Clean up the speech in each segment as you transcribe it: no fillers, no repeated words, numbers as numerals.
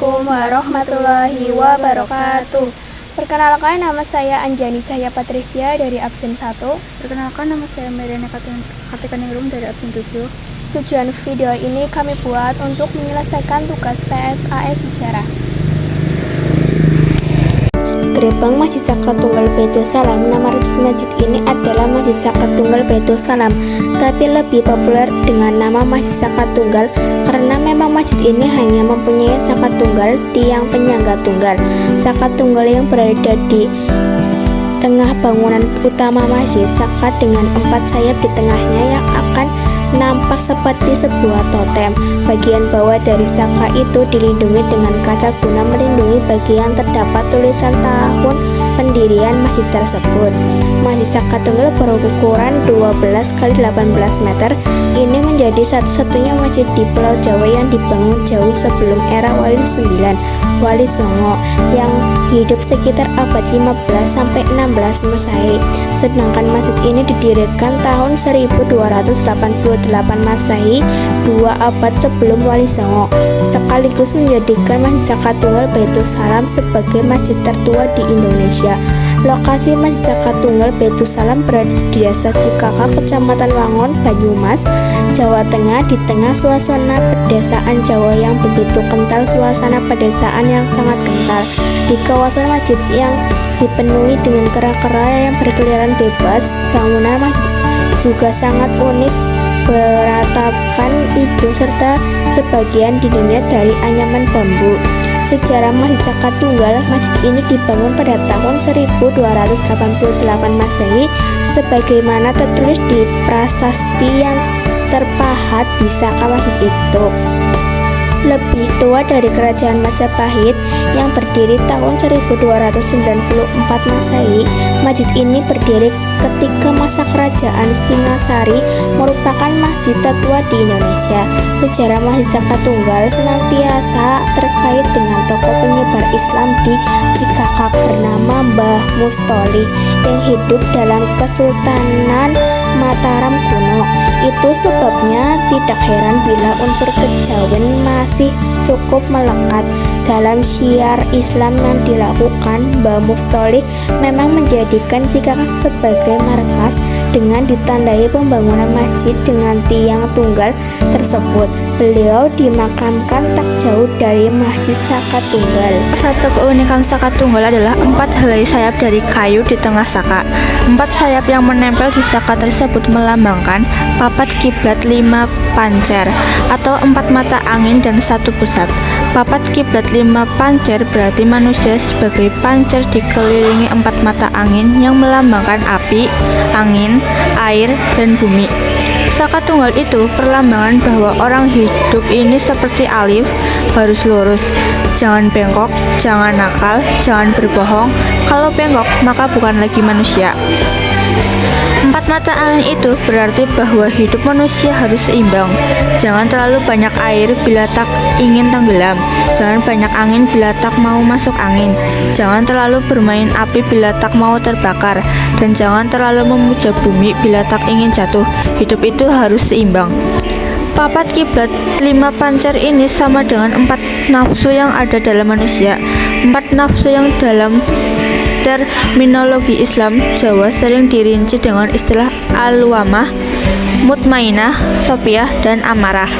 Assalamualaikum warahmatullahi wabarakatuh. Perkenalkan, nama saya Anjani Cahya Patricia dari absen 1. Perkenalkan, nama saya Mariana Kartikaningrum dari absen 7. Tujuan video ini kami buat untuk menyelesaikan tugas TSAS Sejarah. Gerbang Masjid Saka Tunggal Baitul Salam. Nama resmi masjid ini adalah Masjid Saka Tunggal Baitul Salam, tapi lebih populer dengan nama Masjid Saka Tunggal karena memang masjid ini hanya mempunyai saka tunggal, tiang penyangga tunggal. Saka tunggal yang berada di tengah bangunan utama masjid, saka dengan 4 sayap di tengahnya yang akan nampak seperti sebuah totem. Bagian bawah dari saka itu dilindungi dengan kaca guna melindungi bagian terdapat tulisan tahun pendirian masjid tersebut. Masjid Saka Tunggal berukuran 12 x 18 meter. Ini menjadi satu-satunya masjid di Pulau Jawa yang dibangun jauh sebelum era Wali IX, Wali Songo, yang hidup sekitar abad 15 sampai 16 Masehi. Sedangkan masjid ini didirikan tahun 1288 Masehi, 2 abad sebelum Wali Songo, sekaligus menjadikan Masjid Saka Tunggal Baitul Salam sebagai masjid tertua di Indonesia. Lokasi Masjid Saka Tunggal Baitul Salam berada di Desa Cikakak, Kecamatan Wangon, Banyumas, Jawa Tengah, di tengah suasana pedesaan Jawa yang begitu kental, suasana pedesaan yang sangat kental. Di kawasan masjid yang dipenuhi dengan kera-kera yang berkeliaran bebas, bangunan masjid juga sangat unik, beratapkan hijau serta sebagian dindingnya dari anyaman bambu. Sejarah Masjid Saka Tunggal. Masjid ini dibangun pada tahun 1288 Masehi sebagaimana tertulis di prasasti yang terpahat di saka masjid itu. Lebih tua dari kerajaan Majapahit yang berdiri tahun 1294 Masehi. Masjid ini berdiri ketika masa kerajaan Singasari, merupakan masjid tertua di Indonesia. Sejarah Masjid Saka Tunggal senantiasa terkait dengan tokoh penyebar Islam di Cikakak bernama Mbah Mustoli yang hidup dalam Kesultanan Mataram kuno. Itu sebabnya tidak heran bila unsur kejawen masih cukup melekat dalam syiar Islam yang dilakukan. Mbah Mustoli memang menjadikan Cikakak sebagai markas dengan ditandai pembangunan masjid dengan tiang tunggal tersebut. Beliau dimakamkan tak jauh dari Masjid Saka Tunggal. Satu keunikan Saka Tunggal adalah 4 helai sayap dari kayu di tengah saka. 4 sayap yang menempel di saka tersebut melambangkan papat kiblat 5 pancer atau 4 mata angin dan 1 pusat. Papat kiblat 5 pancer berarti manusia sebagai pancer dikelilingi 4 mata angin yang melambangkan api, angin, air, dan bumi. Saka tunggal itu perlambangan bahwa orang hidup ini seperti alif, harus lurus, jangan bengkok, jangan nakal, jangan berbohong. Kalau bengkok maka bukan lagi manusia. 4 mata angin itu berarti bahwa hidup manusia harus seimbang. Jangan terlalu banyak air bila tak ingin tenggelam. Jangan banyak angin bila tak mau masuk angin. Jangan terlalu bermain api bila tak mau terbakar. Dan jangan terlalu memuja bumi bila tak ingin jatuh. Hidup itu harus seimbang. Papat kiblat 5 pancer ini sama dengan 4 nafsu yang ada dalam manusia. 4 nafsu yang dalam terminologi Islam Jawa sering dirinci dengan istilah al-wamah, mutmainah, sofiyah, dan amarah.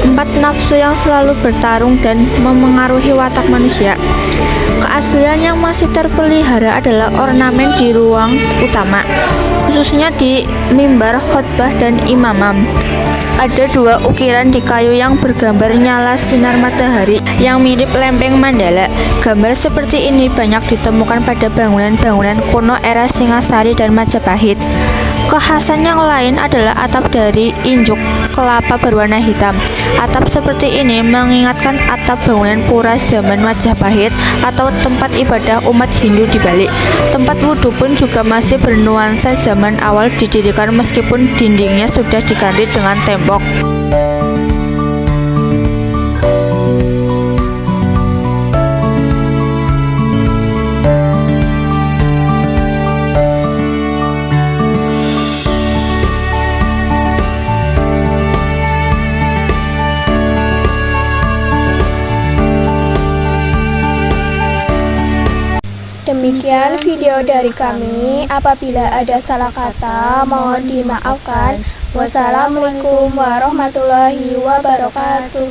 4 nafsu yang selalu bertarung dan memengaruhi watak manusia. Keaslian yang masih terpelihara adalah ornamen di ruang utama, khususnya di mimbar, khotbah, dan imamam. Ada 2 ukiran di kayu yang bergambar nyala sinar matahari yang mirip lempeng mandala. Gambar seperti ini banyak ditemukan pada bangunan-bangunan kuno era Singasari dan Majapahit. Kekhasan yang lain adalah atap dari injuk kelapa berwarna hitam. Atap seperti ini mengingatkan atap bangunan pura zaman Majapahit atau tempat ibadah umat Hindu di Bali. Tempat wudhu pun juga masih bernuansa zaman awal didirikan meskipun dindingnya sudah diganti dengan tembok. Demikian video dari kami. Apabila ada salah kata, mohon dimaafkan. Wassalamualaikum warahmatullahi wabarakatuh.